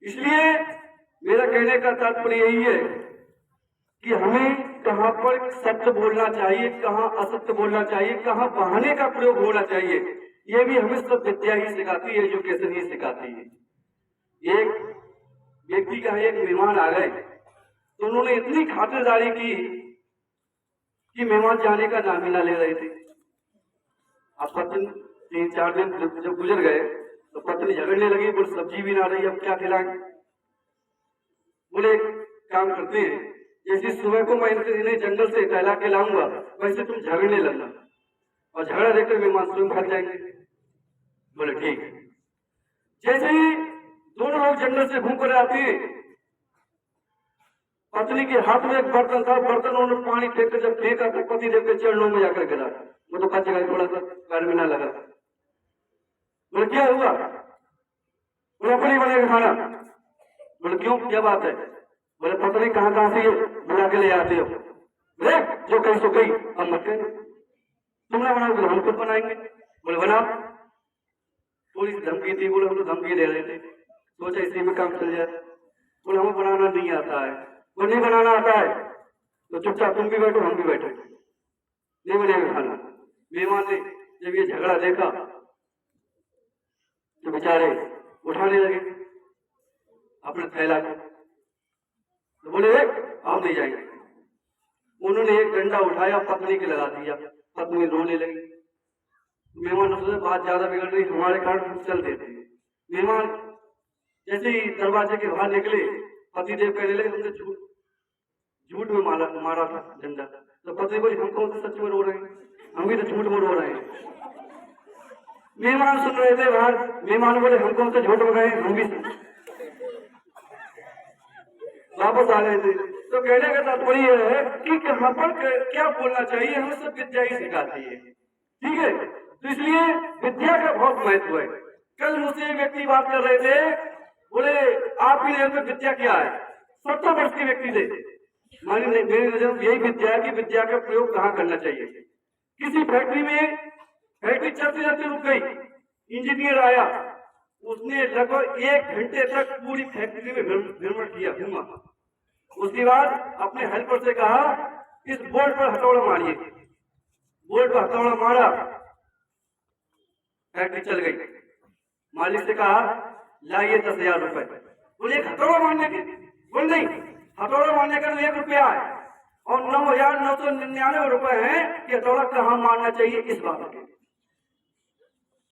इसलिए मेरा कहने का तात्पर्य यही है कि हमें कहां पर सत्य बोलना चाहिए, कहां असत्य बोलना चाहिए, कहां बहाने का प्रयोग होना चाहिए, ये भी हमें सब विद्या ही सिखाती है, एजुकेशन ही सिखाती है। एक व्यक्ति का एक मेहमान आ गए तो उन्होंने इतनी खातिरदारी की कि मेहमान जाने का नाम ही ना ले रहे थे। अब पत्नी 3-4 दिन जब गुजर गए तो पत्नी झगड़ने लगी, बोले सब्जी भी ना रही, अब क्या खिलाएं। बोले काम करते हैं, जैसे सुबह को मैं इन्हें जंगल से टहला के लाऊंगा वैसे तुम झगड़ने लगना और झगड़ा देखकर मेहमान स्वयं भाग जाएंगे। बोले ठीक है। जैसे ही दोनों लोग जंगल से घूम कर आते हैं, पत्नी के हाथ में एक बर्तन था, बर्तन उन्होंने पानी फेंक कर जब फेंका तो पति देव के चरणों में जाकर गिरा। वो तो बच गए, थोड़ा सा पैर में ना लगा। बोले क्या हुआ? बोले अपनी बनेगा खाना। बोले क्यों, क्या बात है? बोले पत्नी कहां से बुला के ले आते हो? बोले जो कहीं सो कहीं, हम मत कहें, तुमने बनाओ तो हम खुद बनाएंगे। बोले बनाओ। थोड़ी सी धमकी थी, बोले हम तो धमकी दे रहे थे, सोचा इसी में काम चल जाए। बोले हमें बनाना नहीं आता है। वो नहीं बनाना आता है तो चुपचाप तुम भी बैठो हम भी बैठे, नहीं बनेगा खाना। मेहमान ने जब ये झगड़ा देखा तो बेचारे उठाने लगे अपने थैला को, तो बोले हम नहीं जाएंगे। उन्होंने एक डंडा उठाया, पत्नी के लगा दिया, पत्नी रोने लगी। मेहमान ने सोचा बात ज्यादा बिगड़ रही, हमारे कारण हम चल देते हैं। मेहमान जैसे ही दरवाजे के बाहर निकले, पति देव कहने लगे हमने झूठ में मारा था डंडा। तो पत्नी बोली हम कौन से सच में रो रहे हैं, हम भी तो झूठ में रो रहे हैं। मेहमान सुन रहे थे बाहर, मेहमान बोले हम कौन से झूठ में गए, हम भी वापस आ गए थे। तो कहने का तात्पर्य है कि कहां पर क्या बोलना चाहिए, हमें सब विद्या ही सिखाती है। ठीक है, तो इसलिए विद्या का बहुत महत्व है। कल मुझसे एक व्यक्ति बात कर रहे थे, बोले आपकी नजर में विद्या क्या है? 70 वर्ष के व्यक्ति थे। मेरी नजर में यही विद्या है कि विद्या का प्रयोग कहाँ करना चाहिए। किसी फैक्ट्री में फैक्ट्री चलते चलते रुक गई, इंजीनियर आया, उसने लगभग 1 घंटे तक पूरी फैक्ट्री में भ्रमण किया, घूमा। उसके बाद अपने हेल्पर से कहा इस बोर्ड पर हथौड़ा मारिए। बोर्ड पर हथौड़ा मारा, फैक्ट्री चल गई। मालिक से कहा लाइए 10,000 रुपए। बोले हथौड़ा मारने के? बोले नहीं, हथौड़ा मारने का तो 1 रुपया है और 9,999 रुपए है कि हथौड़ा कहाँ मारना चाहिए इस बात के।